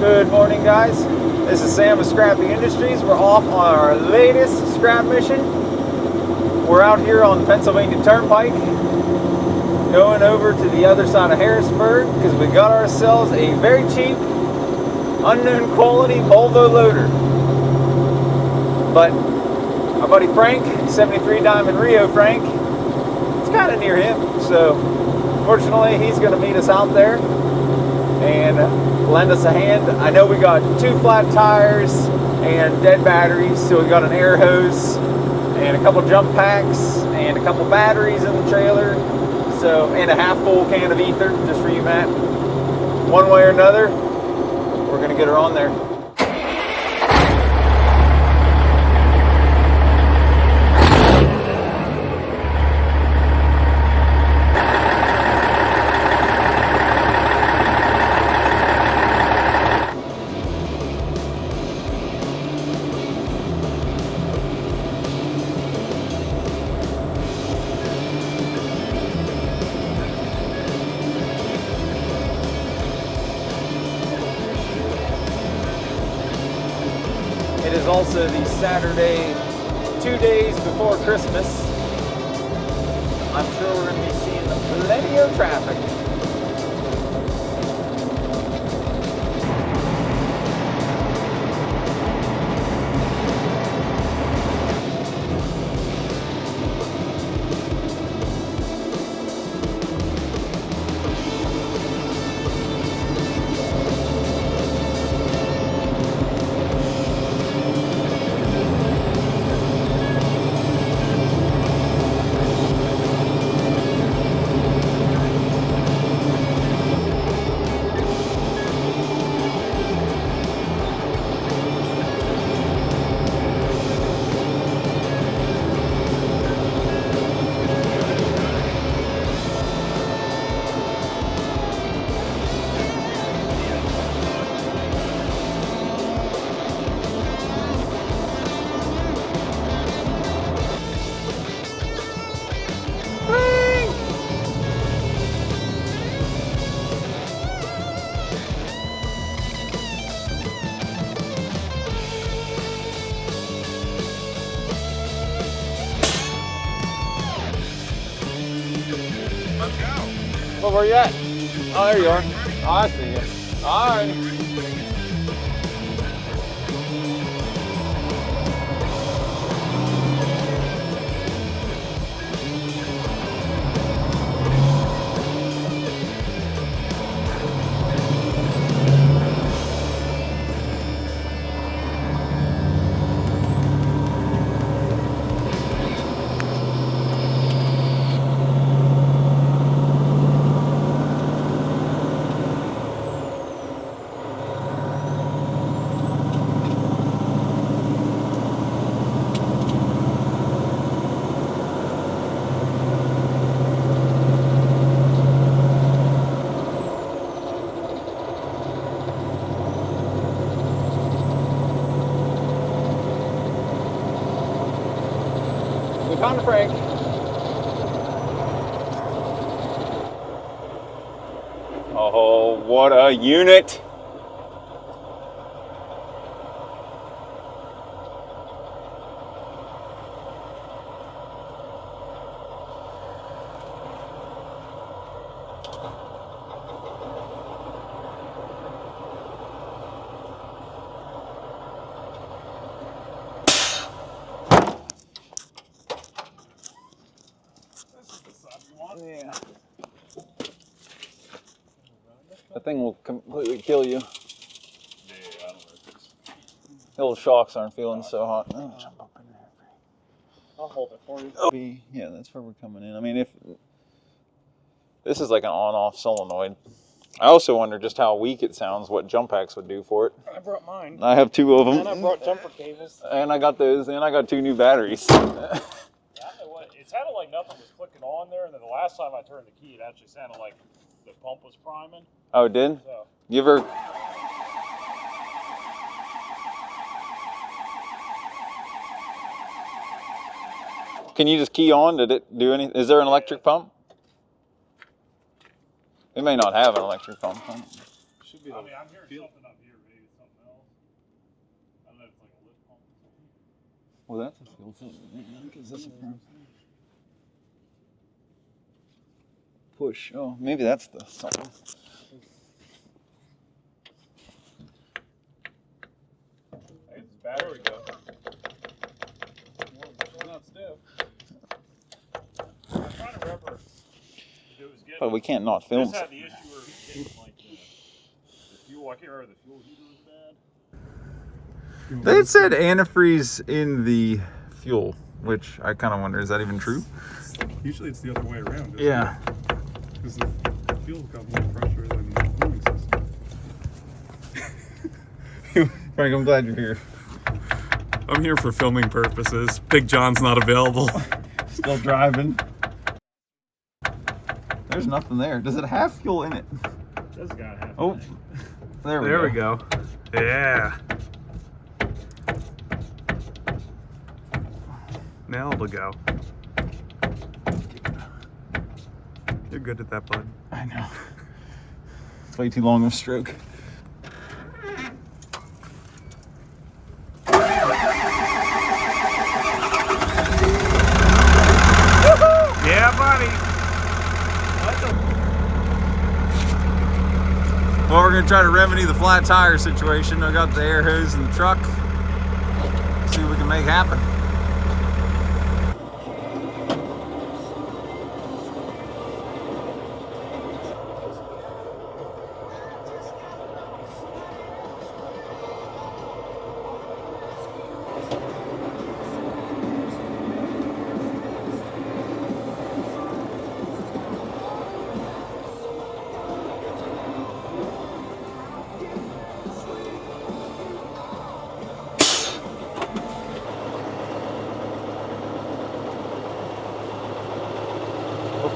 Good morning, guys. This is Sam with Scrappy Industries. We're off on our latest scrap mission. We're out here on the Pennsylvania Turnpike, going over to the other side of Harrisburg because we got ourselves a very cheap, unknown quality Volvo loader. But our buddy Frank, 73 Diamond Rio Frank, it's kind of near him, so fortunately he's going to meet us out there and lend us a hand. I know we got 2 flat tires and dead batteries, so we got an air hose and a couple jump packs and a couple batteries in the trailer, so, and a half full can of ether just for you, Matt. One way or another, we're going to get her on there. It is also the Saturday, 2 days before Christmas. I'm sure we're going to be seeing plenty of traffic. Well, where you at? Oh, there you are. Oh, I see you. All right. We found a Frank. Oh, what a unit. Yeah. That thing will completely kill you. Yeah, I don't know if it's... The old shocks aren't feeling so hot. Oh, jump up in there. I'll hold it for you. Oh. Yeah, that's where we're coming in. I mean, if this is like an on-off solenoid. I also wonder just how weak it sounds, what jump packs would do for it. I brought mine. I have 2 of them. And I brought jumper cables. And I got those, and I got 2 new batteries. Yeah, I know what, it sounded like nothing was clicking on there, and then the last time I turned the key, it actually sounded like the pump was priming. Oh, it did? So. You ever... Can you just key on? Did it do anything? Is there an electric pump? It may not have an electric pump. Should be. I mean, I'm hearing something up here, maybe. know if it's like a lift pump or something. Well, that's a fuel filter. Is this a push? Oh, maybe that's the something. There we go. Not stiff. I'm trying to remember if it was getting. But we can't not film. This had the issue where it was getting like the fuel. I can't remember, the fuel heater was bad. They said antifreeze in the fuel, which I kind of wonder, is that even true? Usually it's the other way around. Yeah. Because the fuel's got more pressure than the cooling system. Frank, I'm glad you're here. I'm here for filming purposes. Big John's not available. Still driving. There's nothing there. Does it have fuel in it? This gotta have. Oh, there There we go. Yeah. Now it'll go. You're good at that, bud. I know. It's way too long of a stroke. Yeah, buddy. Well, we're gonna try to remedy the flat tire situation. I got the air hose in the truck. See what we can make happen.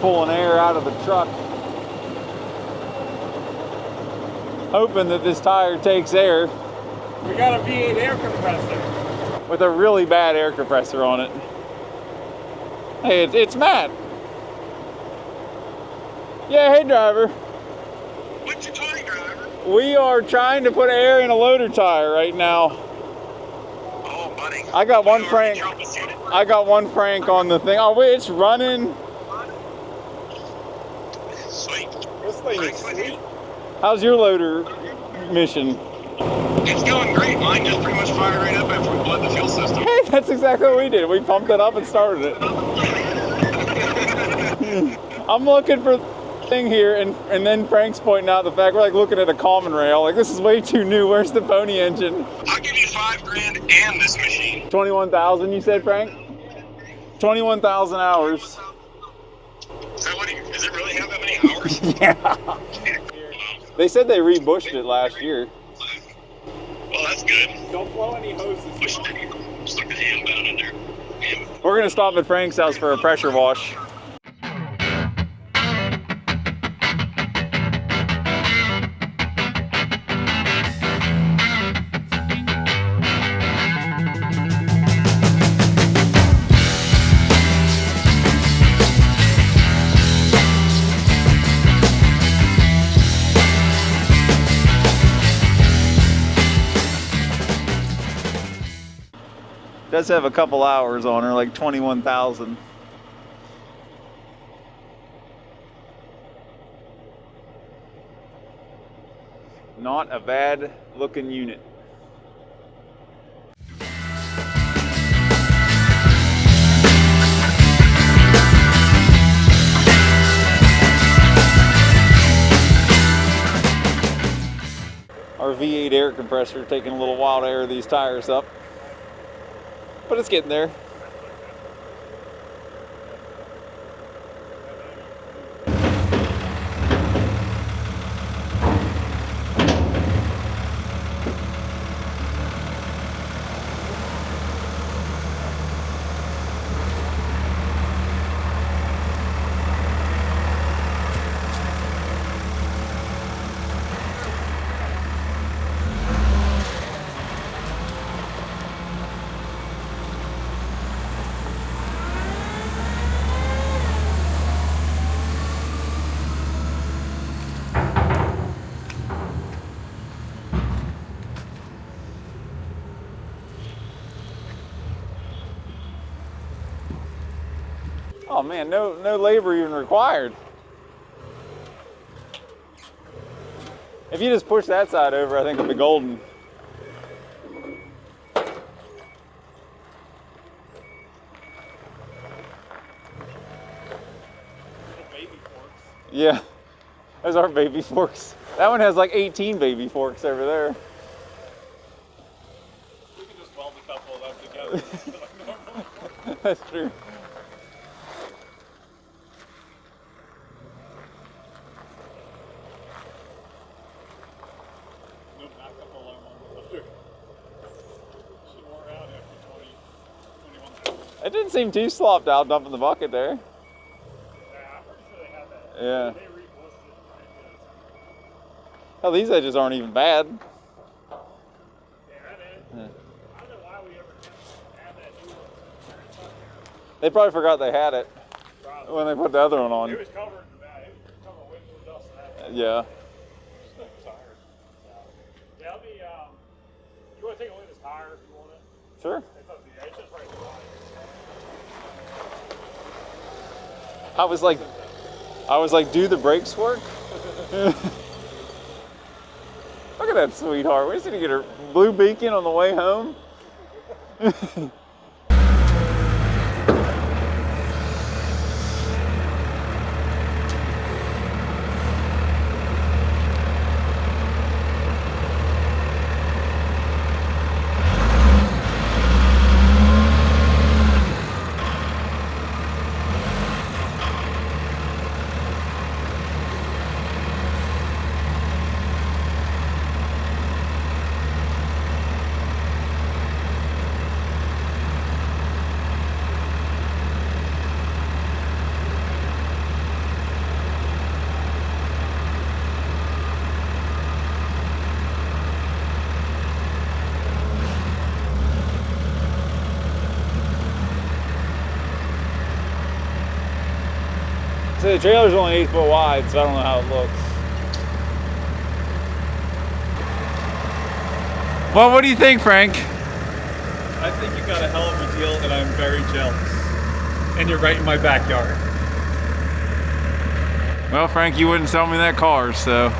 Pulling air out of the truck, hoping that this tire takes air. We got a V8 air compressor With a really bad air compressor on it. Hey, it's Matt. Yeah, hey driver. What you doing, driver? We are trying to put air in a loader tire right now. Oh, buddy. I got one You already Frank. troubleshooted? I got one Frank on the thing. Oh wait, it's running. Sweet. This thing is Frank's with sweet. you? How's your loader mission? It's going great. Mine just pretty much fired right up after we bled the fuel system. Hey, that's exactly what we did. We pumped it up and started it. I'm looking for the thing here, and then Frank's pointing out the fact we're like looking at a common rail. Like, this is way too new. Where's the pony engine? I'll give you $5 grand and this machine. 21,000, you said, Frank? 21,000 hours. Is that what is it really have that many hours? Yeah. They said they rebushed it last year. Well, that's good. Don't blow any hoses. Stuck the hand down in there. We're gonna stop at Frank's house for a pressure wash. Does have a couple hours on her, like 21,000. Not a bad looking unit. Our V8 air compressor taking a little while to air these tires up. But it's getting there. Oh man, no labor even required. If you just push that side over, I think it'll be golden. Baby forks. Yeah, those are baby forks. That one has like 18 baby forks over there. We can just weld a couple of them together. That's true. No backup alarm on the motor. She wore out after 21,000. It didn't seem too slopped out dumping the bucket there. Yeah, I'm pretty sure they had that. Yeah. They re-blistered it. Hell, these edges aren't even bad. Yeah, that is. I don't know why we ever had that new one. They probably forgot they had it Probably. when they put the other one on. It was covered in that. It was covered with dust and that. Yeah. Just tired. Yeah, I'll be, you want to take a look at this tire if you want it? Sure. It's up to you. It's just right behind. I was like, do the brakes work? Look at that sweetheart. We just need to get her blue beacon on the way home. So the trailer's only 8 foot wide, so I don't know how it looks. Well, what do you think, Frank? I think you got a hell of a deal, and I'm very jealous. And you're right in my backyard. Well, Frank, you wouldn't sell me that car, so.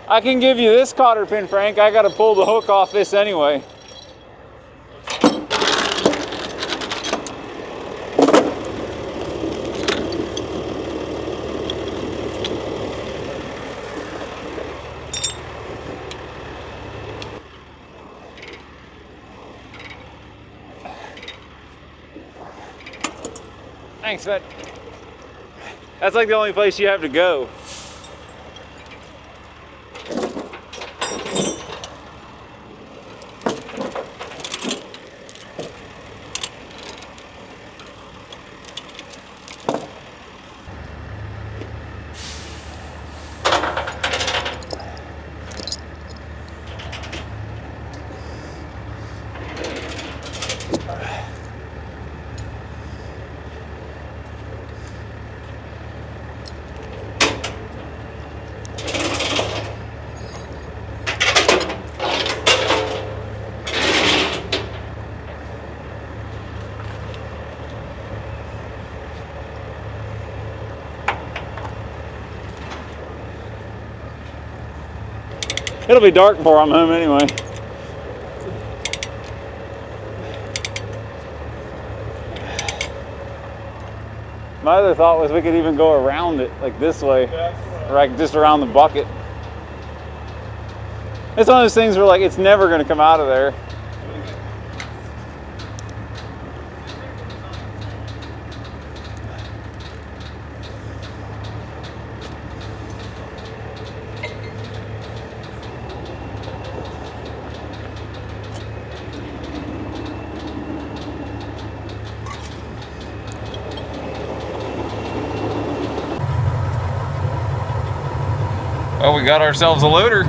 I can give you this cotter pin, Frank. I gotta pull the hook off this anyway. Thanks, bud. That's like the only place you have to go. It'll be dark before I'm home anyway. My other thought was we could even go around it, like this way, or like just around the bucket. It's one of those things where like it's never gonna come out of there. Well, we got ourselves a loader.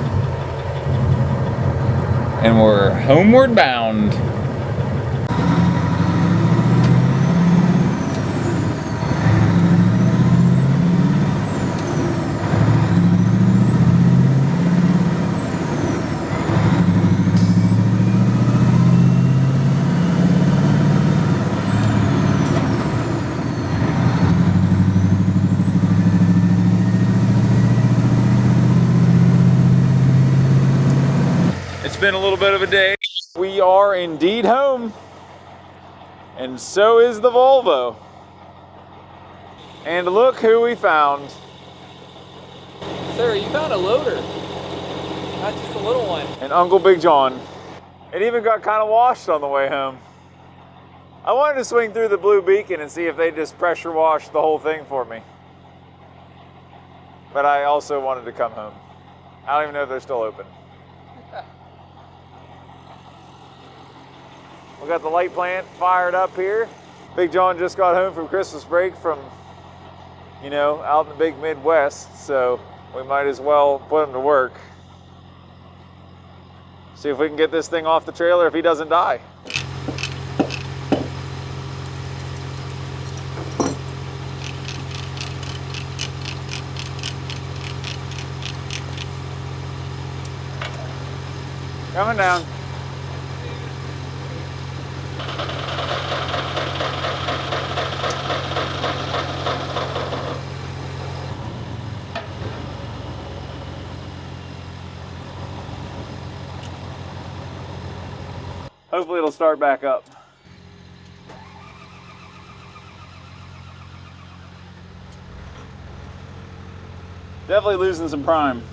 And we're homeward bound. It's been a little bit of a day. We are indeed home, and so is the Volvo. And look who we found. Sir, you found a loader, not just a little one. And Uncle Big John. It even got kind of washed on the way home. I wanted to swing through the Blue Beacon and see if they just pressure washed the whole thing for me. But I also wanted to come home. I don't even know if they're still open. We got the light plant fired up here. Big John just got home from Christmas break from, you know, out in the big Midwest, so we might as well put him to work. See if we can get this thing off the trailer if he doesn't die. Coming down. Hopefully it'll start back up. Definitely losing some prime.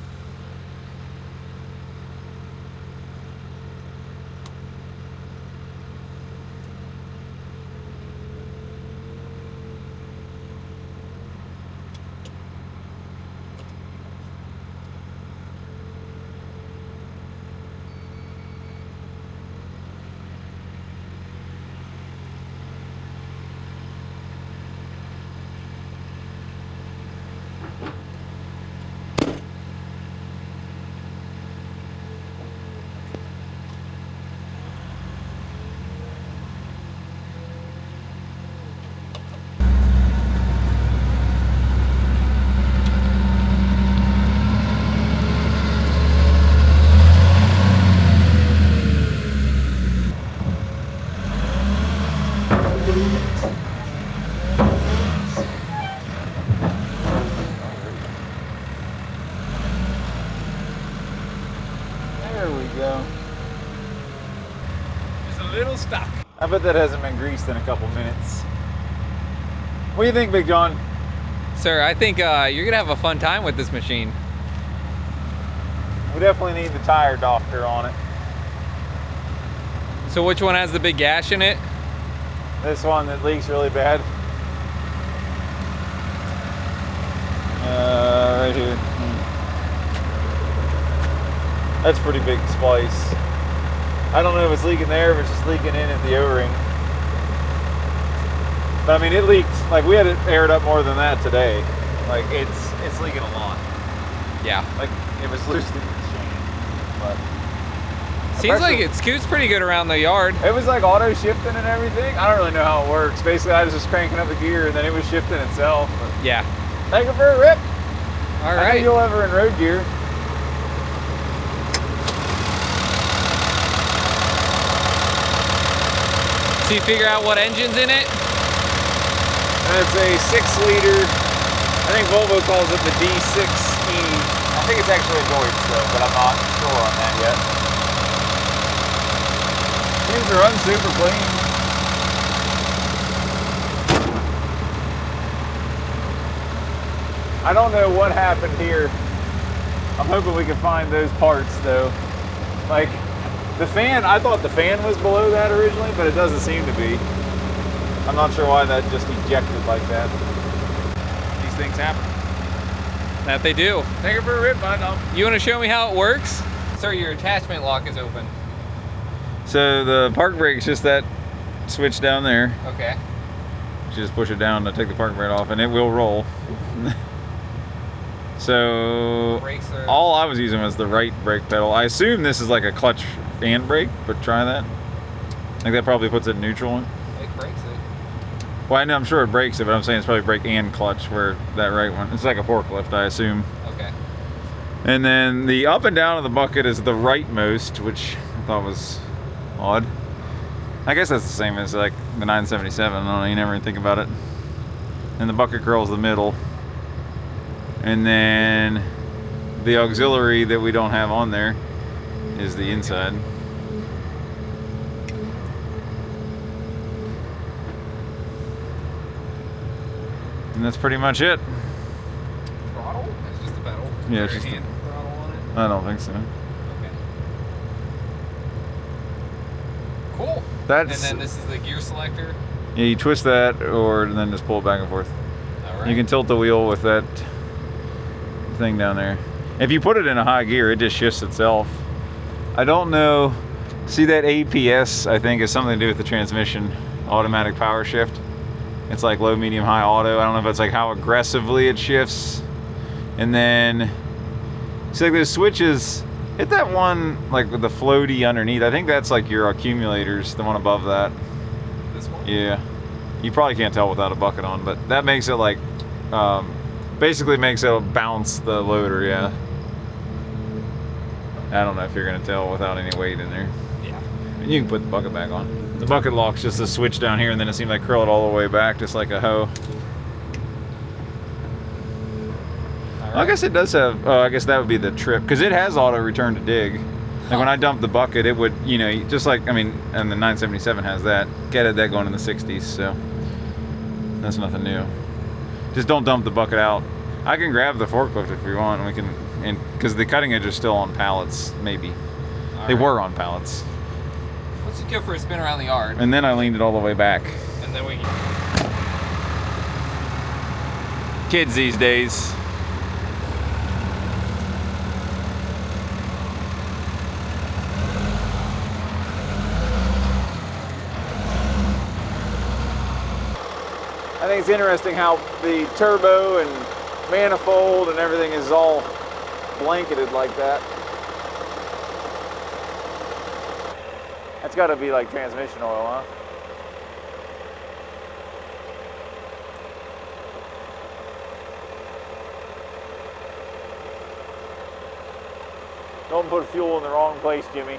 Stuck. I bet that hasn't been greased in a couple minutes. What do you think, Big John? Sir, I think you're gonna have a fun time with this machine. We definitely need the tire doctor on it. So which one has the big gash in it? This one that leaks really bad. Right here. That's pretty big splice. I don't know if it's leaking there, if it's just leaking in at the O-ring. But I mean, it leaked, like we had it aired up more than that today. Like it's leaking a lot. Yeah. Like it was loosening the chain. But seems like it scoots pretty good around the yard. It was like auto shifting and everything. I don't really know how it works. Basically, I was just cranking up the gear and then it was shifting itself. But yeah. take it for a rip. All I right. think you'll ever in road gear. So you figure out what engine's in it? And it's a 6-liter, I think Volvo calls it the D6E I think it's actually Deutsch though, but I'm not sure on that yet. Seems to run super clean. I don't know what happened here. I'm hoping we can find those parts though. Like the fan, I thought the fan was below that originally, but it doesn't seem to be. I'm not sure why that just ejected like that. These things happen. That they do. Take it for a rip, bud. You want to show me how it works? Sir, your attachment lock is open. So the park brake's just that switch down there. Okay. You just push it down to take the park brake off and it will roll. So Brakes are... all I was using was the right brake pedal. I assume this is like a clutch and brake, but try that. Like that probably puts it in neutral. It brakes it. Well, I know, I'm sure it brakes it, but I'm saying it's probably brake and clutch where that right one. It's like a forklift, I assume. Okay. And then the up and down of the bucket is the rightmost, which I thought was odd. I guess that's the same as like the 977. I don't know, you never even think about it. And the bucket curl's the middle. And then the auxiliary that we don't have on there is the inside. And that's pretty much it. throttle? It's just the pedal. Yeah, it's Is just there a hand throttle on it? I don't think so. Okay. Cool. That's, And then this is the gear selector. yeah, you twist that or then just pull it back and forth. All right. You can tilt the wheel with that thing down there. If you put it in a high gear, it just shifts itself. I don't know. See that APS, I think, is something to do with the transmission, automatic power shift. It's like low, medium, high auto. I don't know if it's like how aggressively it shifts. And then, see like those switches, hit that one like with the floaty underneath. I think that's like your accumulators, the one above that. This one? Yeah. You probably can't tell without a bucket on, but that makes it like, basically makes it bounce the loader, yeah. I don't know if you're gonna tell without any weight in there. Yeah. You can put the bucket back on. The bucket lock's just a switch down here and then it seems like curl it all the way back just like a hoe. All I guess it does have, I guess that would be the trip, because it has auto return to dig. Like when I dumped the bucket, it would, you know, just like, I mean, and the 977 has that. Get it, that going in the 60s, so that's nothing new. Just don't dump the bucket out. I can grab the forklift if you want, and we can, and because the cutting edge is still on pallets, maybe. All They right. were on pallets. Let's just go for a spin around the yard. And then I leaned it all the way back. And then we can... Kids these days. I think it's interesting how the turbo and manifold and everything is all blanketed like that. That's got to be like transmission oil, huh? Don't put fuel in the wrong place, Jimmy.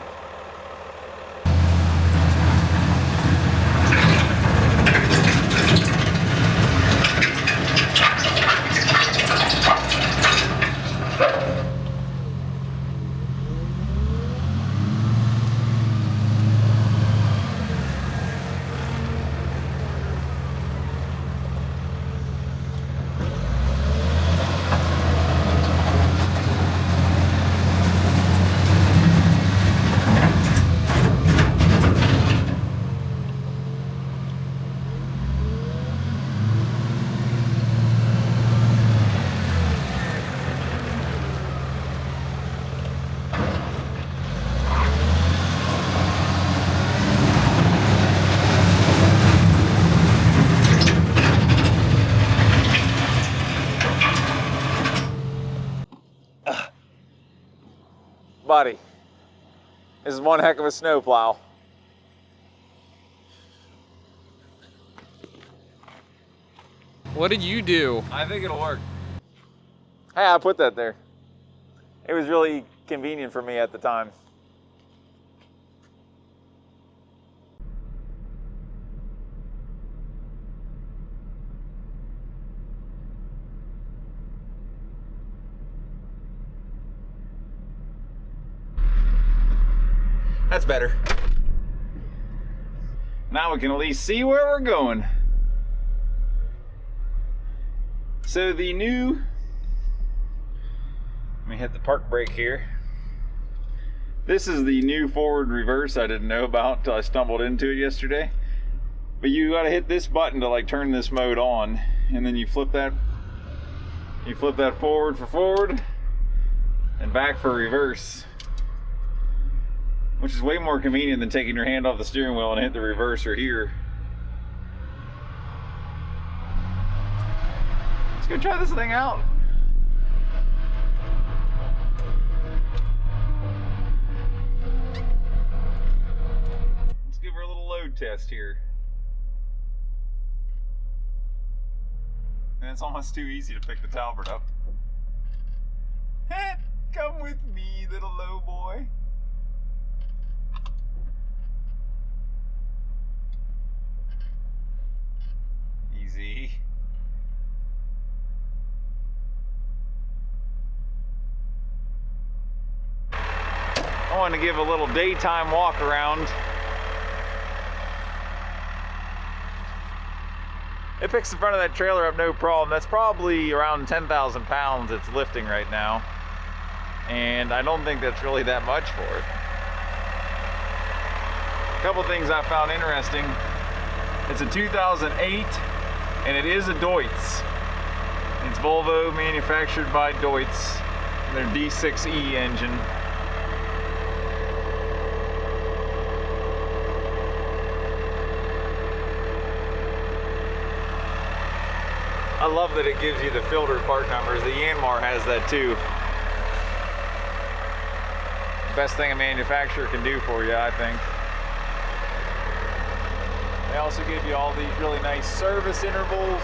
Buddy, this is one heck of a snowplow. What did you do? I think it'll work. Hey, I put that there. It was really convenient for me at the time. That's better. Now we can at least see where we're going. So the new, let me hit the park brake here. This is the new forward reverse I didn't know about until I stumbled into it yesterday. But you gotta hit this button to like turn this mode on, and then you flip that forward for forward and back for reverse. Which is way more convenient than taking your hand off the steering wheel and hit the reverser here. Let's go try this thing out. Let's give her a little load test here. And it's almost too easy to pick the Talbert up. Come with me, little low boy. Easy. I want to give a little daytime walk around. It picks the front of that trailer up no problem. That's probably around 10,000 pounds it's lifting right now. And I don't think that's really that much for it. A couple things I found interesting. It's a 2008 and it is a Deutz. It's Volvo, manufactured by Deutz. Their D6E engine. I love that it gives you the filter part numbers. The Yanmar has that too. Best thing a manufacturer can do for you, I think. They also give you all these really nice service intervals,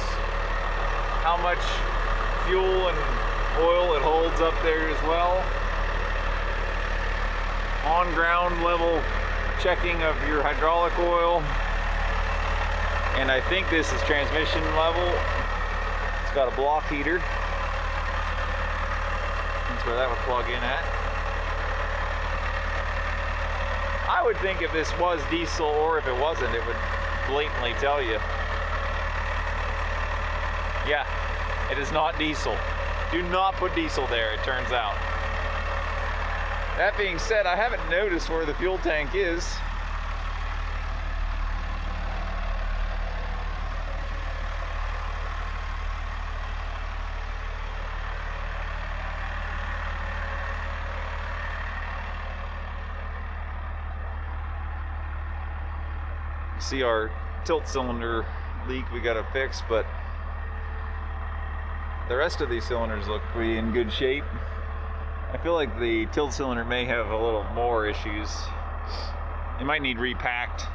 how much fuel and oil it holds up there as well. On ground level checking of your hydraulic oil. And I think this is transmission level. It's got a block heater. That's where that would plug in at. I would think if this was diesel or if it wasn't, it would blatantly tell you. Yeah, it is not diesel. Do not put diesel there, it turns out. That being said, I haven't noticed where the fuel tank is. See our tilt cylinder leak we got to fix, but the rest of these cylinders look pretty in good shape. I feel like the tilt cylinder may have a little more issues. It might need repacked,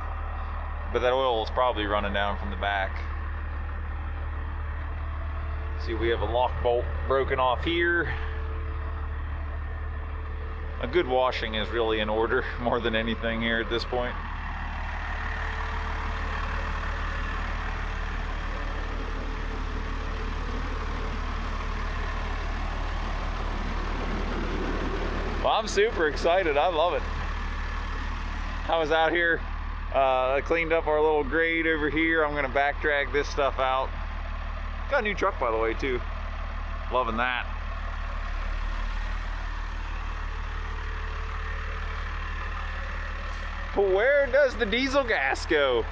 but that oil is probably running down from the back. See, we have a lock bolt broken off here. A good washing is really in order more than anything here at this point. Well, I'm super excited. I love it. I was out here, I cleaned up our little grade over here. I'm gonna back drag this stuff out. Got a new truck, by the way, too. Loving that. But where does the diesel gas go?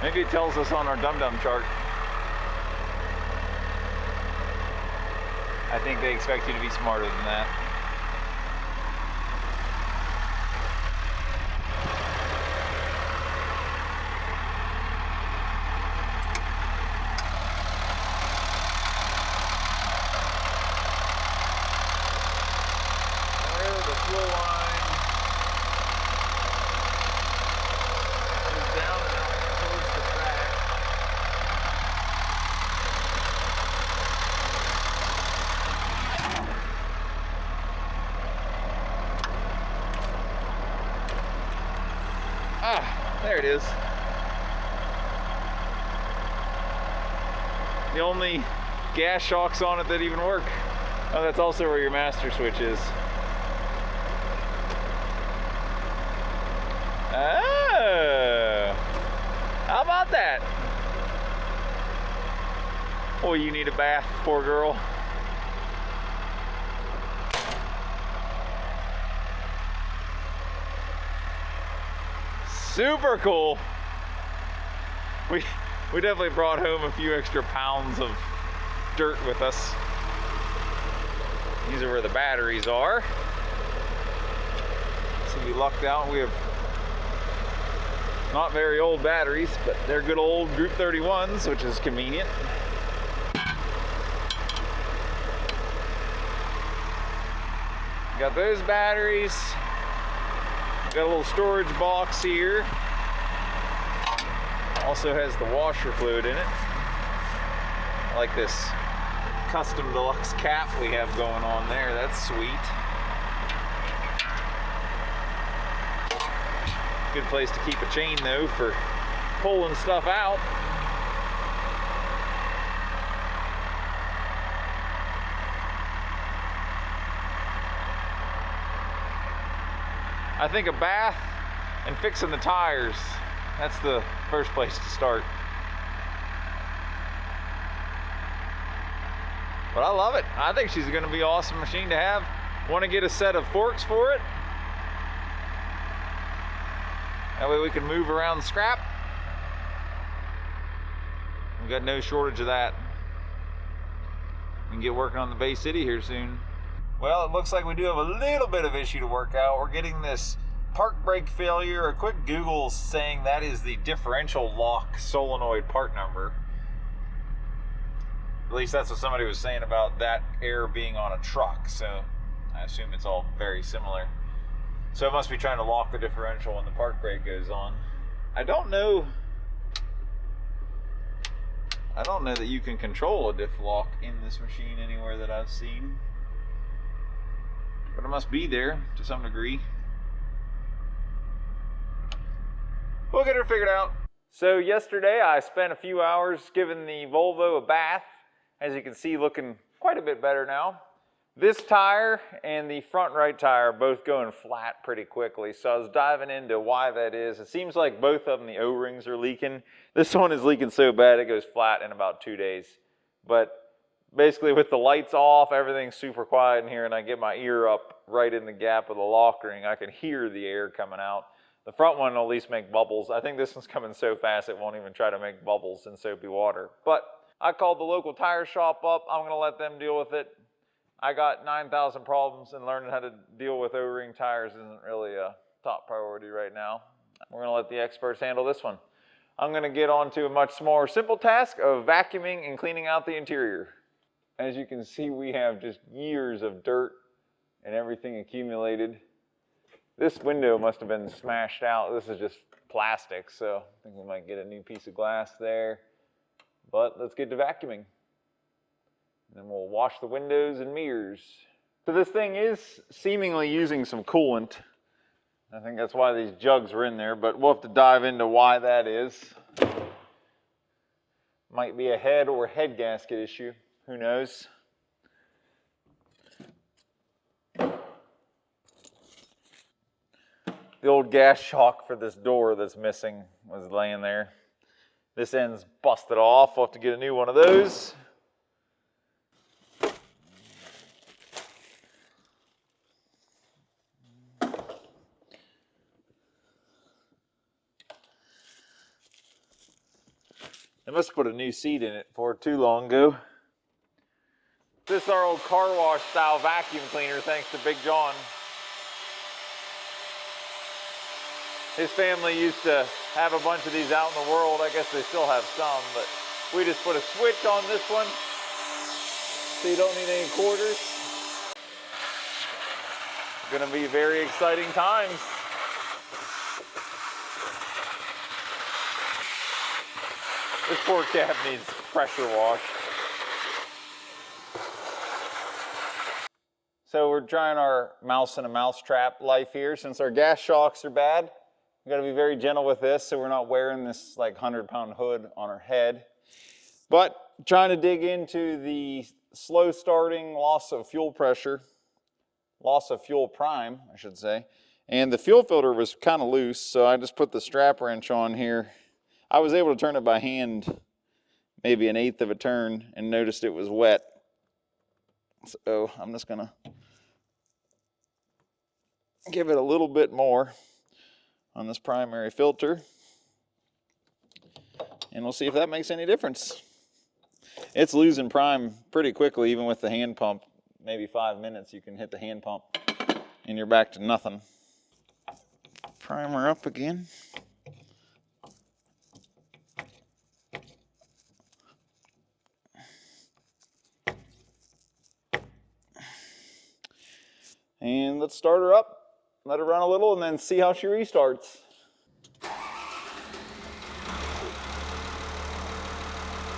Maybe it tells us on our dum-dum chart. I think they expect you to be smarter than that. There's the fuel line. Goes down and out towards the track. Ah, there it is. The only gas shocks on it that even work. Oh, that's also where your master switch is. that. Boy, you need a bath, poor girl. Super cool. We definitely brought home a few extra pounds of dirt with us. These are where the batteries are. So we lucked out. We have not very old batteries, but they're good old Group 31s, which is convenient. Got those batteries. Got a little storage box here. Also has the washer fluid in it. I like this custom deluxe cap we have going on there. That's sweet. Good place to keep a chain though for pulling stuff out. I think a bath and fixing the tires, that's the first place to start. But I love it. I think she's gonna be an awesome machine to have. Want to get a set of forks for it? That way we can move around the scrap. We got no shortage of that. We can get working on the Bay City here soon. Well, it looks like we do have a little bit of issue to work out. We're getting this park brake failure. A quick Google saying that is the differential lock solenoid part number. At least that's what somebody was saying about that error being on a truck. So I assume it's all very similar. So it must be trying to lock the differential when the park brake goes on. I don't know that you can control a diff lock in this machine anywhere that I've seen. But it must be there to some degree. We'll get her figured out. So yesterday I spent a few hours giving the Volvo a bath. As you can see, looking quite a bit better now. This tire and the front right tire are both going flat pretty quickly. So I was diving into why that is. It seems like both of them, the O-rings are leaking. This one is leaking so bad it goes flat in about 2 days. But basically with the lights off, everything's super quiet in here, and I get my ear up right in the gap of the lock ring. I can hear the air coming out. The front one will at least make bubbles. I think this one's coming so fast it won't even try to make bubbles in soapy water. But I called the local tire shop up. I'm gonna let them deal with it. I got 9,000 problems, and learning how to deal with O-ring tires isn't really a top priority right now. We're gonna let the experts handle this one. I'm gonna get on to a much more simple task of vacuuming and cleaning out the interior. As you can see, we have just years of dirt and everything accumulated. This window must have been smashed out. This is just plastic, so I think we might get a new piece of glass there. But let's get to vacuuming. And then we'll wash the windows and mirrors. So this thing is seemingly using some coolant. I think that's why these jugs are in there, but we'll have to dive into why that is. Might be a head or head gasket issue. Who knows? The old gas shock for this door that's missing was laying there. This end's busted off. We'll have to get a new one of those. They must have put a new seat in it for too long ago. This is our old car wash style vacuum cleaner, thanks to Big John. His family used to have a bunch of these out in the world. I guess they still have some, but we just put a switch on this one so you don't need any quarters. It's gonna be very exciting times. This poor cab needs pressure wash. So we're trying our mouse in a mousetrap life here. Since our gas shocks are bad, we got to be very gentle with this so we're not wearing this like 100-pound hood on our head. But trying to dig into the slow starting, loss of fuel pressure, loss of fuel prime, I should say. And the fuel filter was kind of loose, so I just put the strap wrench on here. I was able to turn it by hand maybe an eighth of a turn and noticed it was wet. So I'm just gonna give it a little bit more on this primary filter, and we'll see if that makes any difference. It's losing prime pretty quickly, even with the hand pump. Maybe 5 minutes you can hit the hand pump and you're back to nothing. Primer up again. And let's start her up, let her run a little, and then see how she restarts.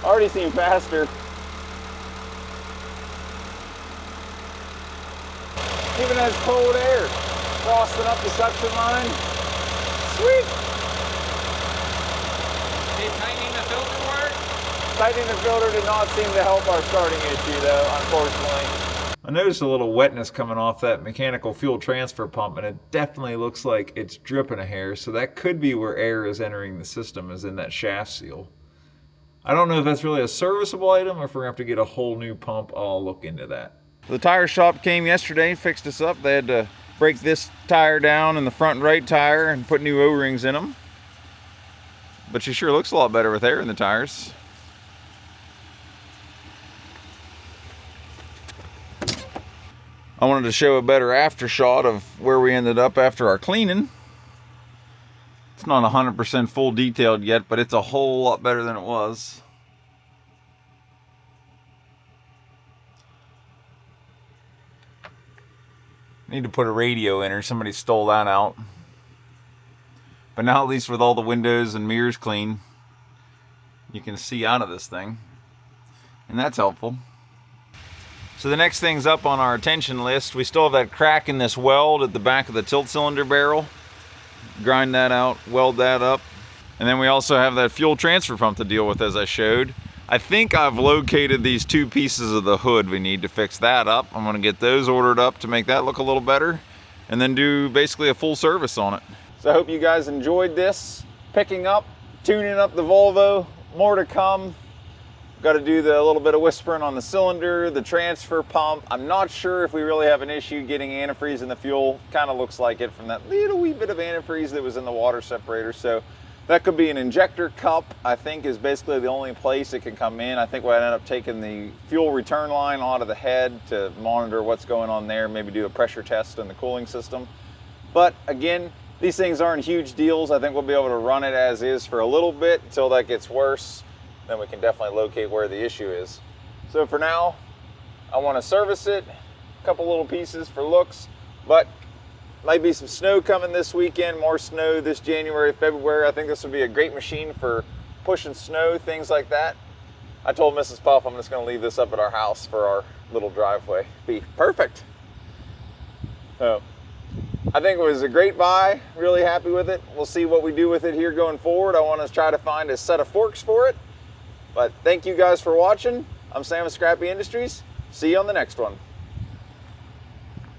Already seem faster. Even has cold air frosting up the suction line. Sweet! Did tightening the filter work? Tightening the filter did not seem to help our starting issue though, unfortunately. I noticed a little wetness coming off that mechanical fuel transfer pump, and it definitely looks like it's dripping a hair, so that could be where air is entering the system, is in that shaft seal. I don't know if that's really a serviceable item or if we're gonna have to get a whole new pump. I'll look into that. The tire shop came yesterday, fixed us up. They had to break this tire down and the front right tire and put new O-rings in them. But she sure looks a lot better with air in the tires. I wanted to show a better after shot of where we ended up after our cleaning. It's not 100% full detailed yet, but it's a whole lot better than it was. Need to put a radio in her. Somebody stole that out. But now at least with all the windows and mirrors clean, you can see out of this thing. And that's helpful. So the next thing's up on our attention list. We still have that crack in this weld at the back of the tilt cylinder barrel. Grind that out, weld that up. And then we also have that fuel transfer pump to deal with, as I showed. I think I've located these two pieces of the hood. We need to fix that up. I'm gonna get those ordered up to make that look a little better, and then do basically a full service on it. So I hope you guys enjoyed this. Picking up, tuning up the Volvo, more to come. Got to do the little bit of whispering on the cylinder, the transfer pump. I'm not sure if we really have an issue getting antifreeze in the fuel. Kind of looks like it from that little wee bit of antifreeze that was in the water separator. So that could be an injector cup, I think, is basically the only place it can come in. I think we'll end up taking the fuel return line out of the head to monitor what's going on there, maybe do a pressure test in the cooling system. But again, these things aren't huge deals. I think we'll be able to run it as is for a little bit until that gets worse. Then we can definitely locate where the issue is. So for now, I want to service it, a couple little pieces for looks, but might be some snow coming this weekend, more snow this January, February. I think this would be a great machine for pushing snow, things like that. I told Mrs. Puff I'm just going to leave this up at our house for our little driveway. Be perfect. So I think it was a great buy, really happy with it. We'll see what we do with it here going forward. I want to try to find a set of forks for it. But thank you guys for watching. I'm Sam with Scrappy Industries. See you on the next one.